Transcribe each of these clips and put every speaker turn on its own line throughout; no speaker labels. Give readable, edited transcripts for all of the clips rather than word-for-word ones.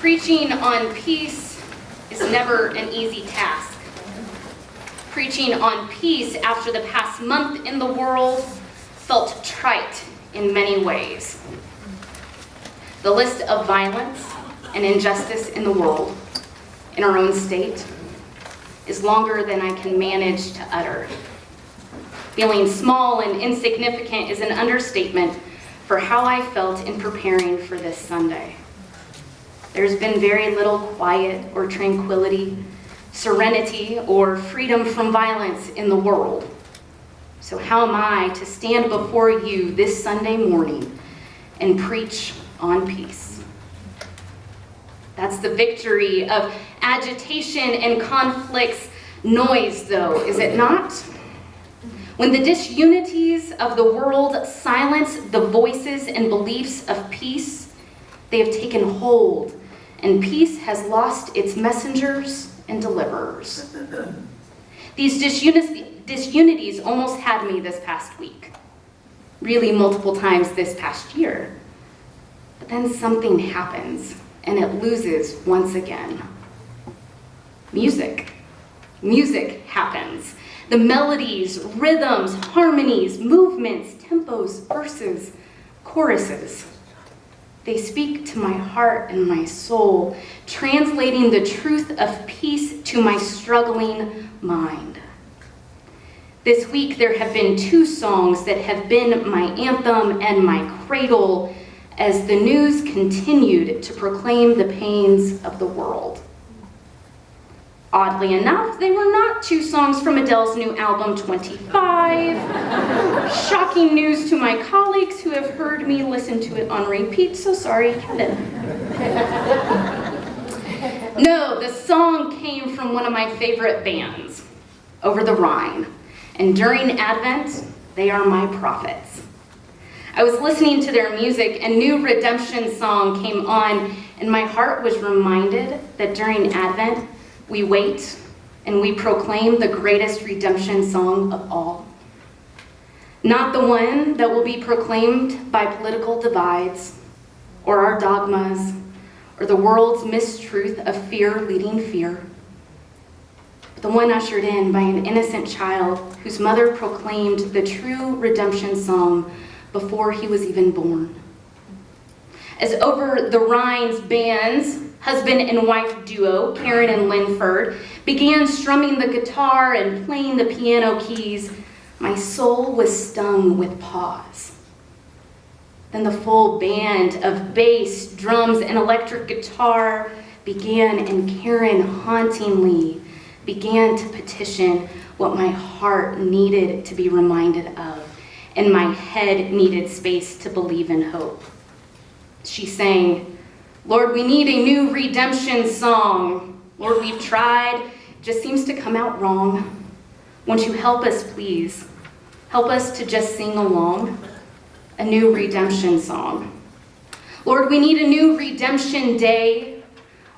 Preaching on peace is never an easy task. Preaching on peace after the past month in the world felt trite in many ways. The list of violence and injustice in the world, in our own state, is longer than I can manage to utter. Feeling small and insignificant is an understatement for how I felt in preparing for this Sunday. There's been very little quiet or tranquility, serenity, or freedom from violence in the world. So how am I to stand before you this Sunday morning and preach on peace? That's the victory of agitation and conflict's noise, though, is it not? When the disunities of the world silence the voices and beliefs of peace, they have taken hold, and peace has lost its messengers and deliverers. These disunities almost had me this past week, really multiple times this past year. But then something happens, and it loses once again. Music happens. The melodies, rhythms, harmonies, movements, tempos, verses, choruses. They speak to my heart and my soul, translating the truth of peace to my struggling mind. This week there have been two songs that have been my anthem and my cradle as the news continued to proclaim the pains of the world. Oddly enough, they were not two songs from Adele's new album, 25. Shocking news to my colleagues who have heard me listen to it on repeat, so sorry, Kevin. No, the song came from one of my favorite bands, Over the Rhine. And during Advent, they are my prophets. I was listening to their music, and New Redemption song came on, and my heart was reminded that during Advent, we wait and we proclaim the greatest redemption song of all. Not the one that will be proclaimed by political divides or our dogmas or the world's mistruth of fear leading fear, but the one ushered in by an innocent child whose mother proclaimed the true redemption song before he was even born. As Over the Rhine's band's husband and wife duo, Karen and Linford, began strumming the guitar and playing the piano keys, my soul was stung with pause. Then the full band of bass, drums, and electric guitar began, and Karen hauntingly began to petition what my heart needed to be reminded of, and my head needed space to believe in hope. She sang, "Lord, we need a new redemption song. Lord, we've tried, it just seems to come out wrong. Won't you help us, please? Help us to just sing along a new redemption song. Lord, we need a new redemption day.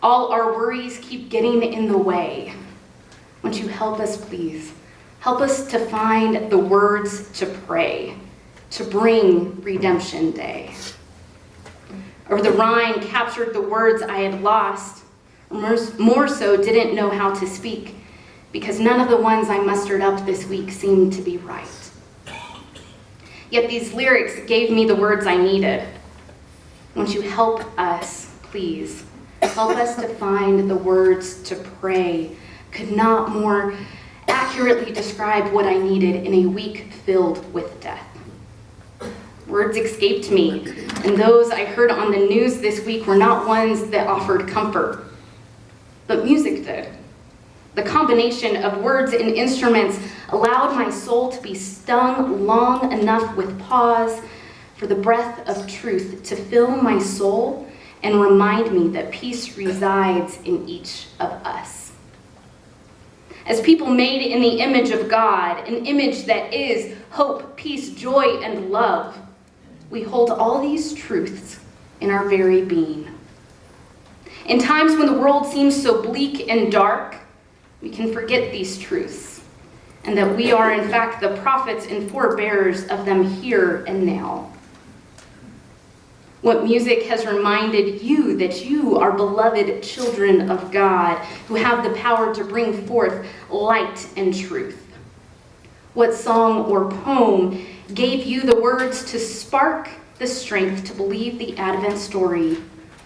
All our worries keep getting in the way. Won't you help us, please? Help us to find the words to pray, to bring redemption day." Over the Rhine captured the words I had lost, or more so didn't know how to speak, because none of the ones I mustered up this week seemed to be right. Yet these lyrics gave me the words I needed. Won't you help us, please? Help us to find the words to pray. Could not more accurately describe what I needed in a week filled with death. Words escaped me, and those I heard on the news this week were not ones that offered comfort, but music did. The combination of words and instruments allowed my soul to be stung long enough with pause for the breath of truth to fill my soul and remind me that peace resides in each of us. As people made in the image of God, an image that is hope, peace, joy, and love, we hold all these truths in our very being. In times when the world seems so bleak and dark, we can forget these truths, and that we are in fact the prophets and forebearers of them here and now. What music has reminded you that you are beloved children of God who have the power to bring forth light and truth? What song or poem gave you the words to spark the strength to believe the Advent story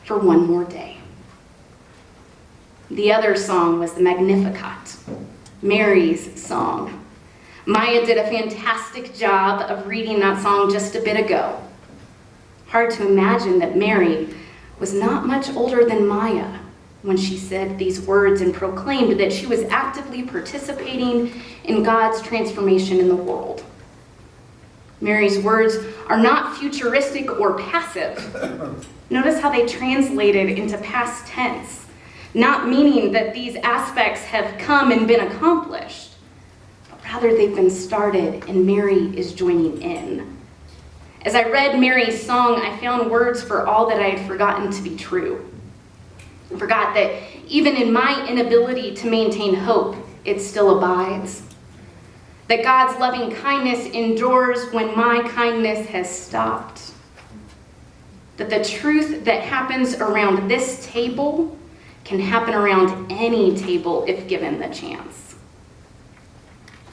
for one more day? The other song was the Magnificat, Mary's song. Maya did a fantastic job of reading that song just a bit ago. Hard to imagine that Mary was not much older than Maya when she said these words and proclaimed that she was actively participating in God's transformation in the world. Mary's words are not futuristic or passive. Notice how they translated into past tense, not meaning that these aspects have come and been accomplished, but rather they've been started and Mary is joining in. As I read Mary's song, I found words for all that I had forgotten to be true. I forgot that even in my inability to maintain hope, it still abides. That God's loving kindness endures when my kindness has stopped. That the truth that happens around this table can happen around any table if given the chance.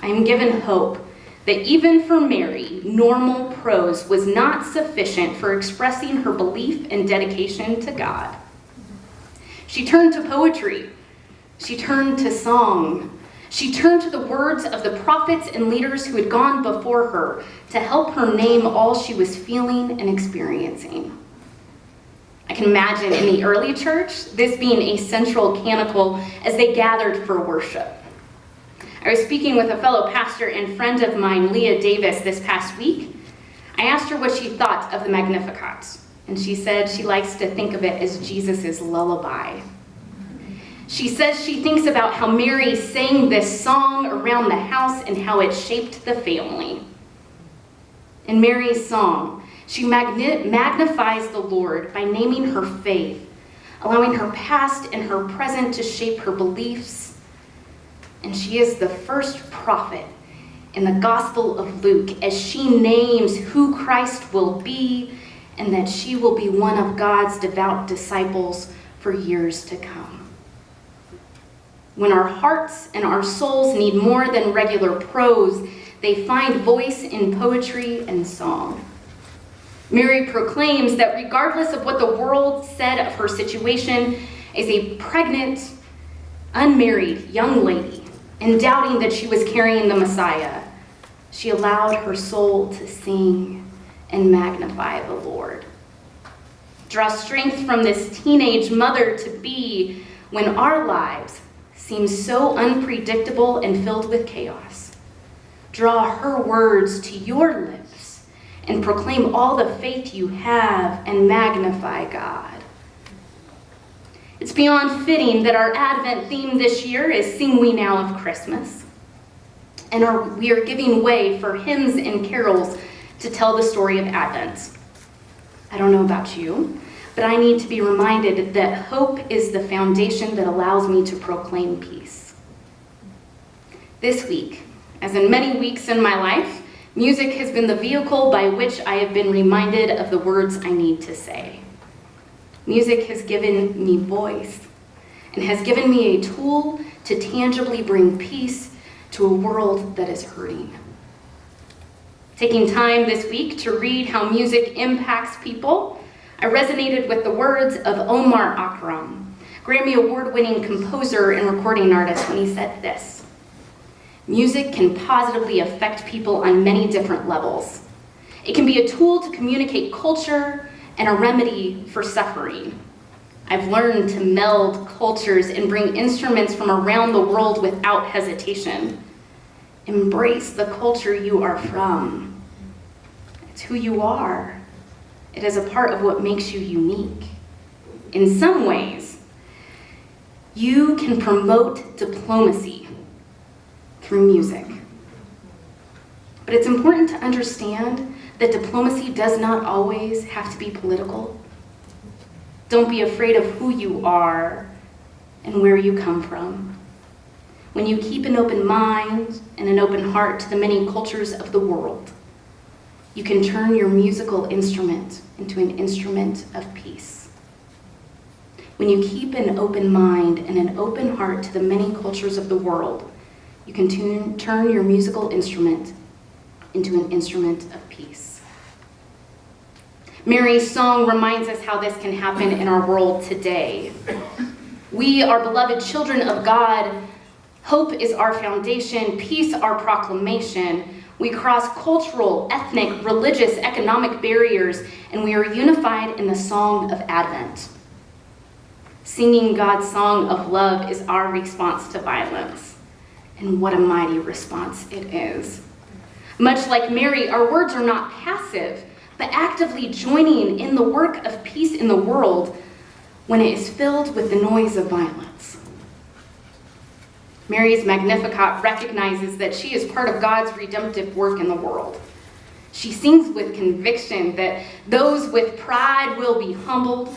I am given hope that even for Mary, normal prose was not sufficient for expressing her belief and dedication to God. She turned to poetry. She turned to song. She turned to the words of the prophets and leaders who had gone before her to help her name all she was feeling and experiencing. I can imagine in the early church, this being a central canticle as they gathered for worship. I was speaking with a fellow pastor and friend of mine, Leah Davis, this past week. I asked her what she thought of the Magnificat, and she said she likes to think of it as Jesus' lullaby. She says she thinks about how Mary sang this song around the house and how it shaped the family. In Mary's song, she magnifies the Lord by naming her faith, allowing her past and her present to shape her beliefs. And she is the first prophet in the Gospel of Luke as she names who Christ will be and that she will be one of God's devout disciples for years to come. When our hearts and our souls need more than regular prose, they find voice in poetry and song. Mary proclaims that regardless of what the world said of her situation as a pregnant, unmarried young lady, and doubting that she was carrying the Messiah, she allowed her soul to sing and magnify the Lord. Draw strength from this teenage mother-to-be when our lives seem so unpredictable and filled with chaos. Draw her words to your lips and proclaim all the faith you have and magnify God. It's beyond fitting that our Advent theme this year is Sing We Now of Christmas. And we are giving way for hymns and carols to tell the story of Advent. I don't know about you, but I need to be reminded that hope is the foundation that allows me to proclaim peace. This week, as in many weeks in my life, music has been the vehicle by which I have been reminded of the words I need to say. Music has given me voice and has given me a tool to tangibly bring peace to a world that is hurting. Taking time this week to read how music impacts people, I resonated with the words of Omar Akram, Grammy Award-winning composer and recording artist, when he said this: "Music can positively affect people on many different levels. It can be a tool to communicate culture and a remedy for suffering. I've learned to meld cultures and bring instruments from around the world without hesitation. Embrace the culture you are from. It's who you are. It is a part of what makes you unique. In some ways, you can promote diplomacy through music. But it's important to understand that diplomacy does not always have to be political. Don't be afraid of who you are and where you come from. When you keep an open mind and an open heart to the many cultures of the world, you can turn your musical instrument into an instrument of peace. When you keep an open mind and an open heart to the many cultures of the world, you can turn your musical instrument into an instrument of peace. Mary's song reminds us how this can happen in our world today. We are beloved children of God. Hope is our foundation, peace our proclamation. We cross cultural, ethnic, religious, economic barriers, and we are unified in the song of Advent. Singing God's song of love is our response to violence. And what a mighty response it is. Much like Mary, our words are not passive, but actively joining in the work of peace in the world when it is filled with the noise of violence. Mary's Magnificat recognizes that she is part of God's redemptive work in the world. She sings with conviction that those with pride will be humbled,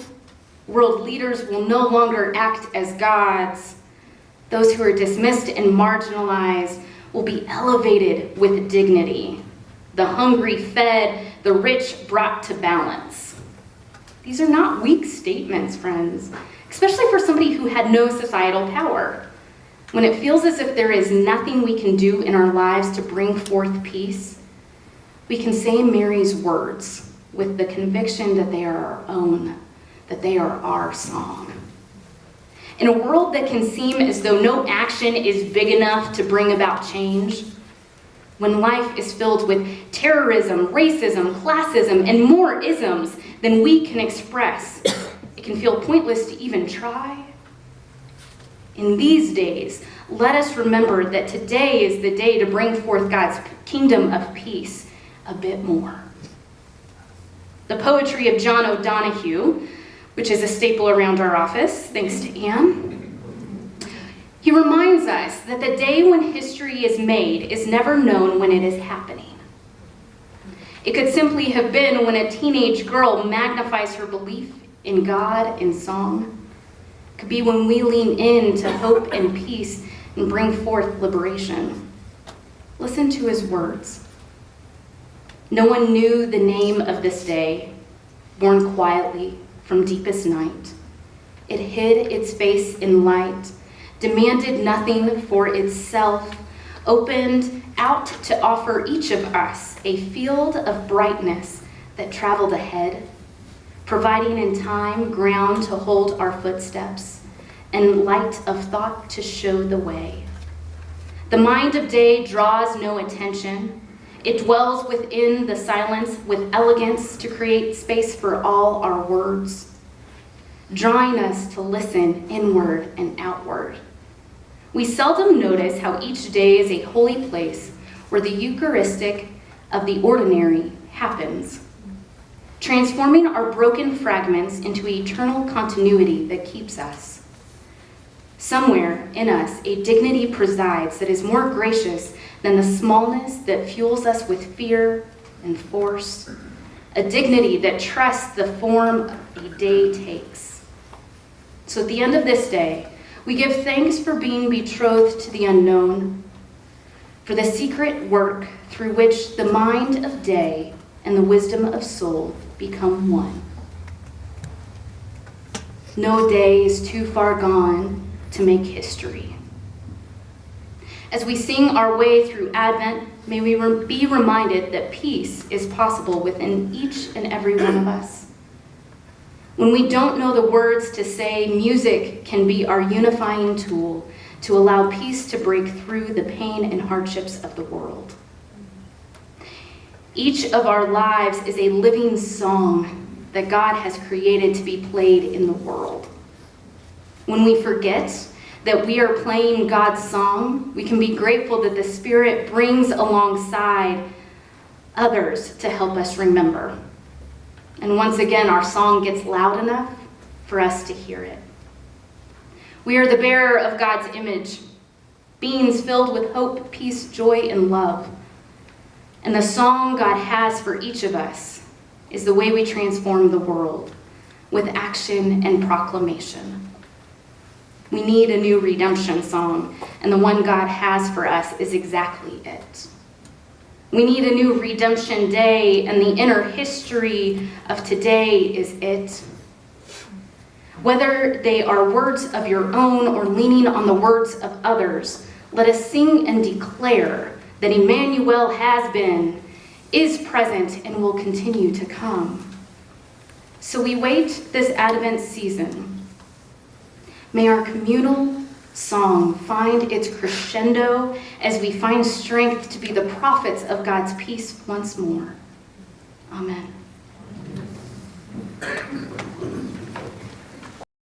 world leaders will no longer act as gods, those who are dismissed and marginalized will be elevated with dignity, the hungry fed, the rich brought to balance. These are not weak statements, friends, especially for somebody who had no societal power. When it feels as if there is nothing we can do in our lives to bring forth peace, we can say Mary's words with the conviction that they are our own, that they are our song. In a world that can seem as though no action is big enough to bring about change, when life is filled with terrorism, racism, classism, and more isms than we can express, it can feel pointless to even try. In these days, let us remember that today is the day to bring forth God's kingdom of peace a bit more. The poetry of John O'Donohue, which is a staple around our office, thanks to Anne, he reminds us that the day when history is made is never known when it is happening. It could simply have been when a teenage girl magnifies her belief in God in song. It could be when we lean in to hope and peace and bring forth liberation. Listen to his words. No one knew the name of this day, born quietly from deepest night. It hid its face in light, demanded nothing for itself, opened out to offer each of us a field of brightness that traveled ahead, providing in time ground to hold our footsteps and light of thought to show the way. The mind of day draws no attention. It dwells within the silence with elegance to create space for all our words, drawing us to listen inward and outward. We seldom notice how each day is a holy place where the Eucharistic of the ordinary happens, transforming our broken fragments into eternal continuity that keeps us. Somewhere in us, a dignity presides that is more gracious than the smallness that fuels us with fear and force, a dignity that trusts the form a day takes. So at the end of this day, we give thanks for being betrothed to the unknown, for the secret work through which the mind of day and the wisdom of soul become one. No day is too far gone to make history. As we sing our way through Advent, may we be reminded that peace is possible within each and every one of us. When we don't know the words to say, music can be our unifying tool to allow peace to break through the pain and hardships of the world. Each of our lives is a living song that God has created to be played in the world. When we forget that we are playing God's song, we can be grateful that the Spirit brings alongside others to help us remember. And once again, our song gets loud enough for us to hear it. We are the bearer of God's image, beings filled with hope, peace, joy, and love. And the song God has for each of us is the way we transform the world with action and proclamation. We need a new redemption song, and the one God has for us is exactly it. We need a new redemption day, and the inner history of today is it. Whether they are words of your own or leaning on the words of others, let us sing and declare that Emmanuel has been, is present, and will continue to come. So we wait this Advent season. May our communal song find its crescendo as we find strength to be the prophets of God's peace once more. Amen.